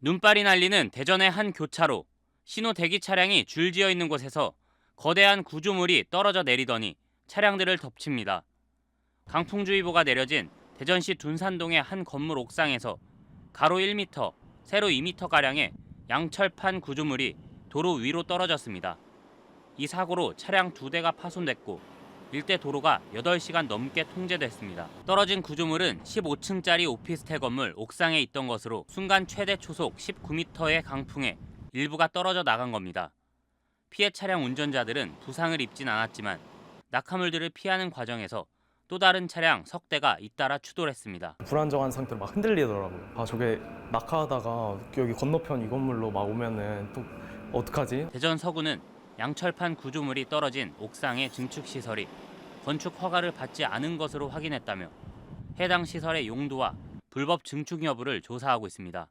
눈발이 날리는 대전의 한 교차로. 신호 대기 차량이 줄지어 있는 곳에서 거대한 구조물이 떨어져 내리더니 차량들을 덮칩니다. 강풍주의보가 내려진 대전시 둔산동의 한 건물 옥상에서 가로 1m, 세로 2m가량의 양철판 구조물이 도로 위로 떨어졌습니다. 이 사고로 차량 2대가 파손됐고 일대 도로가 8시간 넘게 통제됐습니다. 떨어진 구조물은 15층짜리 오피스텔 건물 옥상에 있던 것으로 순간 최대 초속 19m의 강풍에 일부가 떨어져 나간 겁니다. 피해 차량 운전자들은 부상을 입진 않았지만 낙하물들을 피하는 과정에서 또 다른 차량 석 대가 잇따라 추돌했습니다. 불안정한 상태로 막 흔들리더라고요. 저게 낙하하다가 여기 건너편 이 건물로 막 오면은 또 어떡하지? 대전 서구는 양철판 구조물이 떨어진 옥상의 증축시설이 건축 허가를 받지 않은 것으로 확인했다며 해당 시설의 용도와 불법 증축 여부를 조사하고 있습니다.